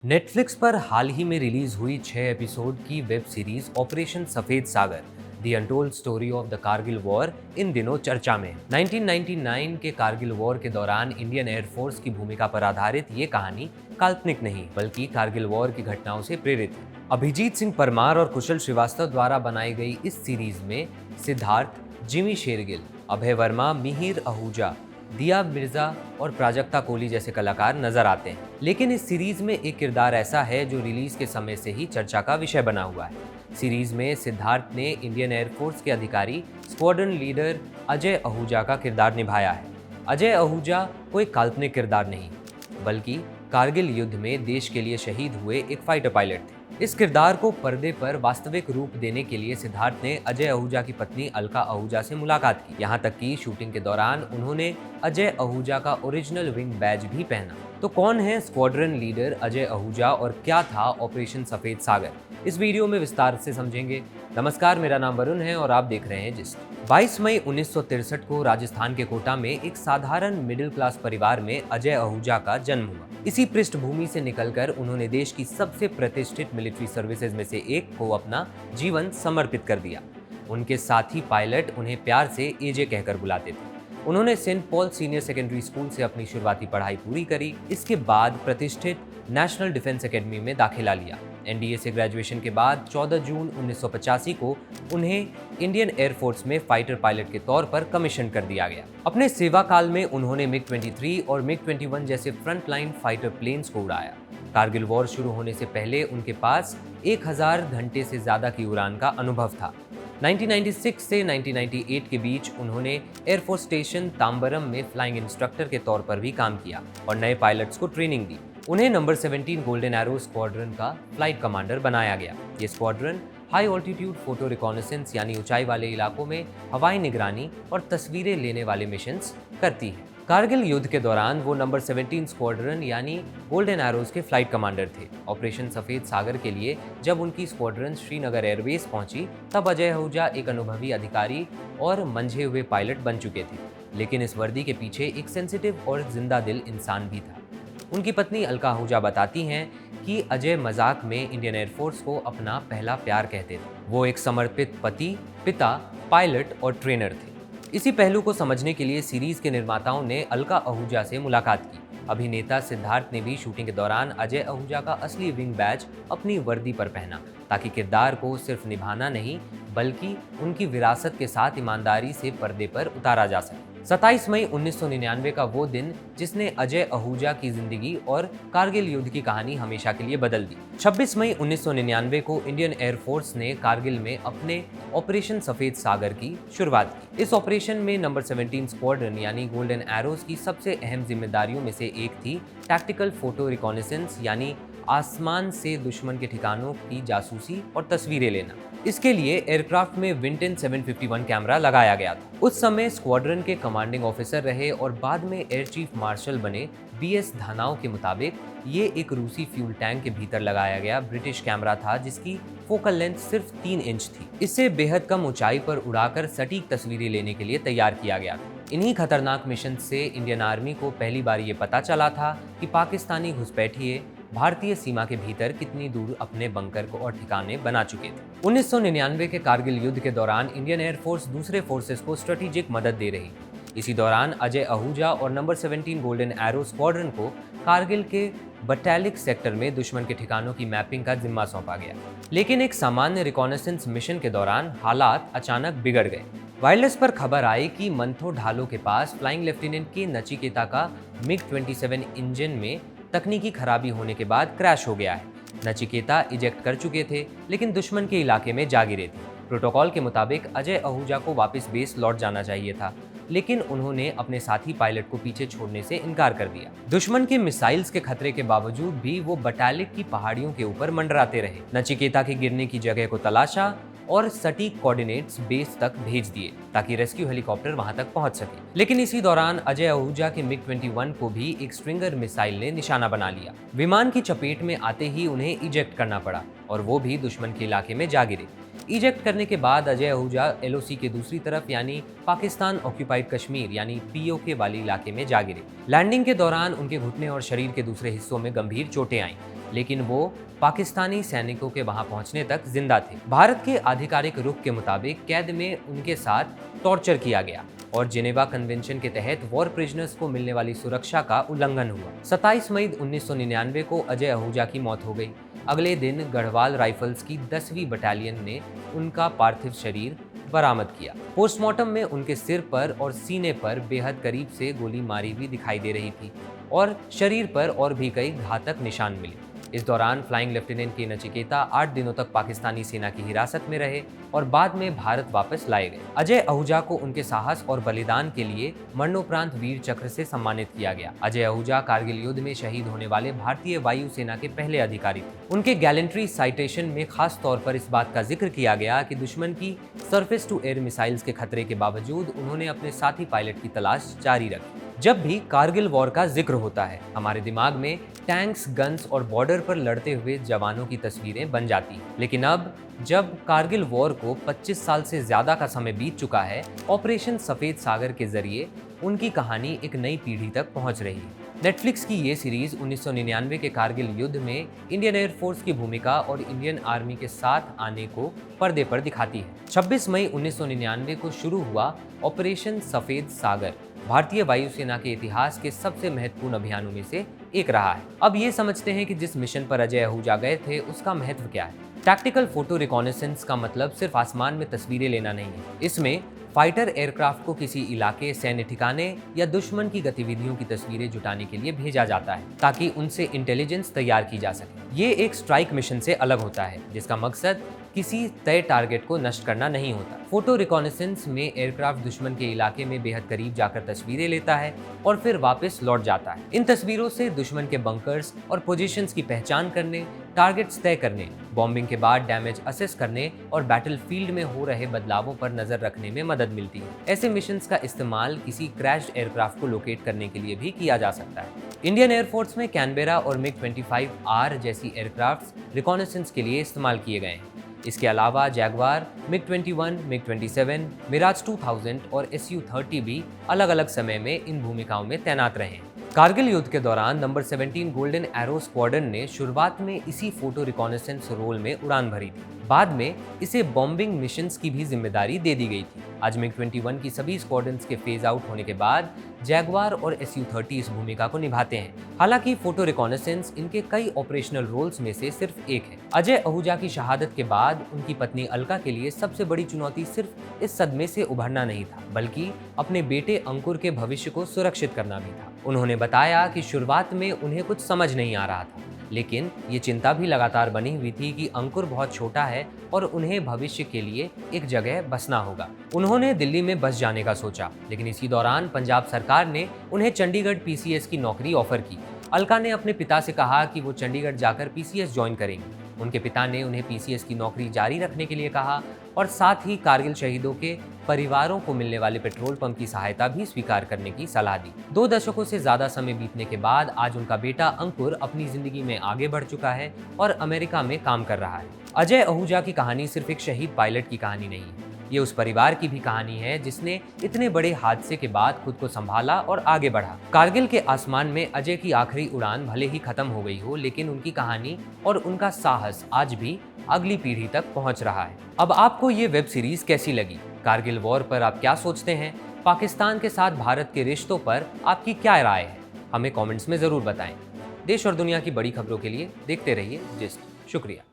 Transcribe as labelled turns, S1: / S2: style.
S1: Netflix पर हाल ही में release हुई 6 एपिसोड की web series operation Safed Sagar the untold story of the Kargil war इन दिनों चर्चा में। 1999 के कारगिल वॉर के दौरान इंडियन एयरफोर्स की भूमिका पर आधारित ये कहानी काल्पनिक नहीं बल्कि कारगिल वॉर की घटनाओं से प्रेरित है। अभिजीत सिंह परमार और कुशल श्रीवास्तव द्वारा बनाई गई इस सीरीज में सिद्धार्थ, जिमी शेरगिल, अभय वर्मा, मिहिर आहूजा, दिया मिर्जा और प्राजक्ता कोहली जैसे कलाकार नजर आते हैं। लेकिन इस सीरीज में एक किरदार ऐसा है जो रिलीज के समय से ही चर्चा का विषय बना हुआ है। सीरीज में सिद्धार्थ ने इंडियन एयरफोर्स के अधिकारी स्क्वाड्रन लीडर अजय आहूजा का किरदार निभाया है। अजय आहूजा कोई काल्पनिक किरदार नहीं बल्कि कारगिल युद्ध में देश के लिए शहीद हुए एक फाइटर पायलट थे। इस किरदार को पर्दे पर वास्तविक रूप देने के लिए सिद्धार्थ ने अजय आहूजा की पत्नी अलका आहूजा से मुलाकात की। यहाँ तक कि शूटिंग के दौरान उन्होंने अजय आहूजा का ओरिजिनल विंग बैज भी पहना। तो कौन है स्क्वाड्रन लीडर अजय आहूजा और क्या था ऑपरेशन सफेद सागर, इस वीडियो में विस्तार से समझेंगे। नमस्कार, मेरा नाम वरुण है और आप देख रहे हैं जिस्ट। 22 मई 1963 को राजस्थान के कोटा में एक साधारण मिडिल क्लास परिवार में अजय आहूजा का जन्म हुआ। इसी पृष्ठभूमि से निकलकर उन्होंने देश की सबसे प्रतिष्ठित मिलिट्री सर्विसेज में से एक को अपना जीवन समर्पित कर दिया। उनके साथी पायलट उन्हें प्यार से एजे कहकर बुलाते थे। उन्होंने Saint Paul senior secondary school से अपनी शुरुआती पढ़ाई पूरी करी। इसके बाद प्रतिष्ठित नेशनल डिफेंस एकेडमी में दाखिला लिया। एनडीए से ग्रेजुएशन के बाद 14 जून 1985 को उन्हें इंडियन एयरफोर्स में फाइटर पायलट के तौर पर कमीशन कर दिया गया। अपने सेवा काल में उन्होंने मिग-23 और मिग-21 जैसे फ्रंटलाइन फाइटर प्लेन्स को उड़ाया। कारगिल वॉर शुरू होने से पहले उनके पास 1000 घंटे से ज्यादा की उड़ान का अनुभव था। 1996 से 1998 के बीच उन्होंने एयरफोर्स स्टेशन तांबरम में फ्लाइंग इंस्ट्रक्टर के तौर पर भी काम किया और नए पायलट्स को ट्रेनिंग दी। उन्हें नंबर 17 गोल्डन एरो स्क्वाड्रन का फ्लाइट कमांडर बनाया गया। ये squadron high altitude photo reconnaissance यानी ऊंचाई वाले इलाकों में हवाई निगरानी और तस्वीरें लेने वाले मिशंस करती है। कारगिल युद्ध के दौरान वो नंबर 17 स्क्वाड्रन यानी गोल्डन एरोज के फ्लाइट कमांडर थे। ऑपरेशन सफेद सागर के लिए जब उनकी स्क्वाड्रन श्रीनगर एयरबेस पहुंची तब अजय आहूजा एक अनुभवी अधिकारी और मंझे हुए पायलट बन चुके थे। लेकिन इस वर्दी के पीछे एक सेंसिटिव और जिंदा दिल इंसान भी था। उनकी पत्नी अलका आहूजा बताती हैं कि अजय मजाक में इंडियन एयरफोर्स को अपना पहला प्यार कहते थे। वो एक समर्पित पति, पिता, पायलट और ट्रेनर थे। इसी पहलू को समझने के लिए सीरीज के निर्माताओं ने अलका आहूजा से मुलाकात की। अभिनेता सिद्धार्थ ने भी शूटिंग के दौरान अजय आहूजा का असली विंग बैज अपनी वर्दी पर पहना ताकि किरदार को सिर्फ निभाना नहीं बल्कि उनकी विरासत के साथ ईमानदारी से पर्दे पर उतारा जा सके। 27 मई 1999 का वो दिन जिसने अजय आहूजा की जिंदगी और कारगिल युद्ध की कहानी हमेशा के लिए बदल दी। 26 मई 1999 को इंडियन एयरफोर्स ने कारगिल में अपने ऑपरेशन सफेद सागर की शुरुआत की। इस ऑपरेशन में नंबर 17 स्क्वाड्रन यानी गोल्डन एरोज की सबसे अहम जिम्मेदारियों में से एक थी टैक्टिकल फोटो रिकॉनेसेंस यानी आसमान से दुश्मन के ठिकानों की जासूसी और तस्वीरें लेना। इसके लिए एयरक्राफ्ट में विंटन 751 कैमरा लगाया गया था। उस समय स्क्वाड्रन के कमांडिंग ऑफिसर रहे और बाद में एयर चीफ मार्शल बने बीएस धानाव के मुताबिक ये एक रूसी फ्यूल टैंक के भीतर लगाया गया ब्रिटिश कैमरा था जिसकी फोकल लेंथ सिर्फ 3 इंच थी। इसे बेहद कम ऊंचाई पर उड़ाकर सटीक तस्वीरें लेने के लिए तैयार किया गया था। इन्हीं खतरनाक मिशन से इंडियन आर्मी को पहली बार ये पता चला था कि पाकिस्तानी घुसपैठिए भारतीय सीमा के भीतर कितनी दूर अपने बंकर को और ठिकाने बना चुके थे। 1999 के कारगिल युद्ध के दौरान इंडियन एयरफोर्स दूसरे फोर्सेस को स्ट्रेटेजिक मदद दे रही। इसी दौरान अजय आहूजा और नंबर 17 गोल्डन एरो स्क्वाड्रन को कारगिल के बटालिक सेक्टर में दुश्मन के ठिकानों की मैपिंग का जिम्मा सौंपा गया। लेकिन एक सामान्य रिकॉनेसेंस मिशन के दौरान हालात अचानक बिगड़ गए। वायरलेस पर खबर आई कि मंथो ढालो के पास फ्लाइंग लेफ्टिनेंट के नचिकेता का मिग-27 इंजन में तकनीकी खराबी होने के बाद क्रैश हो गया है। नचिकेता इजेक्ट कर चुके थे लेकिन दुश्मन के इलाके में जा गिरे थे। प्रोटोकॉल के मुताबिक अजय आहूजा को वापस बेस लौट जाना चाहिए था लेकिन उन्होंने अपने साथी पायलट को पीछे छोड़ने से इनकार कर दिया। दुश्मन के मिसाइल्स के खतरे के बावजूद भी वो बटालिक की पहाड़ियों के ऊपर मंडराते रहे। नचिकेता के गिरने की जगह को तलाशा और सटीक कोऑर्डिनेट्स बेस तक भेज दिए ताकि रेस्क्यू हेलीकॉप्टर वहां तक पहुंच सके। लेकिन इसी दौरान अजय आहूजा के मिग-21 को भी एक स्ट्रिंगर मिसाइल ने निशाना बना लिया। विमान की चपेट में आते ही उन्हें इजेक्ट करना पड़ा और वो भी दुश्मन के इलाके में जा गिरे। इजेक्ट करने के बाद अजय आहूजा एलओसी के दूसरी तरफ यानी पाकिस्तान ऑक्यूपाइड कश्मीर यानी पीओके वाले इलाके में जा गिरे। लैंडिंग के दौरान उनके घुटने और शरीर के दूसरे हिस्सों में गंभीर चोटें आईं। लेकिन वो पाकिस्तानी सैनिकों के वहां पहुंचने तक जिंदा थे। भारत के आधिकारिक रुख के मुताबिक कैद में उनके साथ टॉर्चर किया गया और जिनेवा कन्वेंशन के तहत वॉर प्रिजनर्स को मिलने वाली सुरक्षा का उल्लंघन हुआ। 27 मई 1999 को अजय आहूजा की मौत हो गई। अगले दिन गढ़वाल राइफल्स की 10वीं बटालियन ने उनका पार्थिव शरीर बरामद किया। पोस्टमार्टम में उनके सिर पर और सीने पर बेहद करीब से गोली मारी हुई दिखाई दे रही थी और शरीर पर और भी कई घातक निशान मिले। इस दौरान फ्लाइंग लेफ्टिनेंट के नचिकेता 8 दिनों तक पाकिस्तानी सेना की हिरासत में रहे और बाद में भारत वापस लाए गए। अजय आहूजा को उनके साहस और बलिदान के लिए मरणोपरांत वीर चक्र से सम्मानित किया गया। अजय आहूजा कारगिल युद्ध में शहीद होने वाले भारतीय वायु सेना के पहले अधिकारी थे। उनके गैलेंट्री साइटेशन में खास तौर पर इस बात का जिक्र किया गया कि दुश्मन की सरफेस टू एयर मिसाइल्स के खतरे के बावजूद उन्होंने अपने साथी पायलट की तलाश जारी रखी। जब भी कारगिल वॉर का जिक्र होता है, हमारे दिमाग में टैंक्स, गन्स और बॉर्डर पर लड़ते हुए जवानों की तस्वीरें बन जाती हैं। लेकिन अब जब कारगिल वॉर को 25 साल से ज्यादा का समय बीत चुका है, ऑपरेशन सफेद सागर के जरिए उनकी कहानी एक नई पीढ़ी तक पहुंच रही है। नेटफ्लिक्स की ये सीरीज 1999 के कारगिल युद्ध में इंडियन एयरफोर्स की भूमिका और इंडियन आर्मी के साथ आने को पर्दे पर दिखाती है। 26 मई 1999 को शुरू हुआ ऑपरेशन सफेद सागर भारतीय वायुसेना के इतिहास के सबसे महत्वपूर्ण अभियानों में से एक रहा है। अब ये समझते हैं कि जिस मिशन पर अजय आहूजा गए थे उसका महत्व क्या है। टैक्टिकल फोटो रिकॉनेसेंस का मतलब सिर्फ आसमान में तस्वीरें लेना नहीं है। इसमें फाइटर एयरक्राफ्ट को किसी इलाके, सैन्य ठिकाने या दुश्मन की गतिविधियों की तस्वीरें जुटाने के लिए भेजा जाता है ताकि उनसे इंटेलिजेंस तैयार की जा सके। ये एक स्ट्राइक मिशन से अलग होता है जिसका मकसद किसी तय टारगेट को नष्ट करना नहीं होता। फोटो रिकॉनेसेंस में एयरक्राफ्ट दुश्मन के इलाके में बेहद करीब जाकर तस्वीरें लेता है और फिर वापस लौट जाता है। इन तस्वीरों से दुश्मन के बंकर्स और पोजीशंस की पहचान करने, टारगेट्स तय करने, बॉम्बिंग के बाद डैमेज असेस करने और बैटलफील्ड में हो रहे बदलावों पर नजर रखने में मदद मिलती है। ऐसे मिशंस का इस्तेमाल किसी क्रैश्ड एयरक्राफ्ट को लोकेट करने के लिए भी किया जा सकता है। इंडियन एयरफोर्स में कैनबेरा और MiG-25R जैसी एयरक्राफ्ट रिकॉनेसेंस के लिए इस्तेमाल किए गए हैं। इसके अलावा जैगवार, MiG-21, MiG-27, मिराज 2000 और Su-30 भी अलग अलग समय में इन भूमिकाओं में तैनात रहे हैं। कारगिल युद्ध के दौरान नंबर 17 गोल्डन एरो स्क्वाड्रन ने शुरुआत में इसी फोटो रिकॉनेसेंस रोल में उड़ान भरी थी। बाद में इसे बॉम्बिंग मिशंस की भी जिम्मेदारी दे दी गई थी। आज MiG-21 की सभी स्क्वाड्रन्स के फेज आउट होने के बाद जैगवार और Su-30 इस भूमिका को निभाते हैं। हालांकि फोटो रिकॉनेसेंस इनके कई ऑपरेशनल रोल्स में से सिर्फ एक है। अजय आहूजा की शहादत के बाद उनकी पत्नी अलका के लिए सबसे बड़ी चुनौती सिर्फ इस सदमे से उभरना नहीं था, बल्कि अपने बेटे अंकुर के भविष्य को सुरक्षित करना भी था। उन्होंने बताया कि शुरुआत में उन्हें कुछ समझ नहीं आ रहा था, लेकिन ये चिंता भी लगातार बनी हुई थी कि अंकुर बहुत छोटा है और उन्हें भविष्य के लिए एक जगह बसना होगा। उन्होंने दिल्ली में बस जाने का सोचा, लेकिन इसी दौरान पंजाब सरकार ने उन्हें चंडीगढ़ PCS की नौकरी ऑफर की। अलका ने अपने पिता से कहा कि वो चंडीगढ़ जाकर PCS ज्वाइन करेंगे। उनके पिता ने उन्हें PCS की नौकरी जारी रखने के लिए कहा और साथ ही कारगिल शहीदों के परिवारों को मिलने वाले पेट्रोल पंप की सहायता भी स्वीकार करने की सलाह दी। 2 दशकों से ज्यादा समय बीतने के बाद आज उनका बेटा अंकुर अपनी जिंदगी में आगे बढ़ चुका है और अमेरिका में काम कर रहा है। अजय आहूजा की कहानी सिर्फ एक शहीद पायलट की कहानी नहीं है, ये उस परिवार की भी कहानी है जिसने इतने बड़े हादसे के बाद खुद को संभाला और आगे बढ़ा। कारगिल के आसमान में अजय की आखिरी उड़ान भले ही खत्म हो गई हो, लेकिन उनकी कहानी और उनका साहस आज भी अगली पीढ़ी तक पहुंच रहा है। अब आपको ये वेब सीरीज कैसी लगी? कारगिल वॉर पर आप क्या सोचते हैं? पाकिस्तान के साथ भारत के रिश्तों पर आपकी क्या राय है? हमें कमेंट्स में जरूर बताएं। देश और दुनिया की बड़ी खबरों के लिए देखते रहिए जिस्ट। शुक्रिया।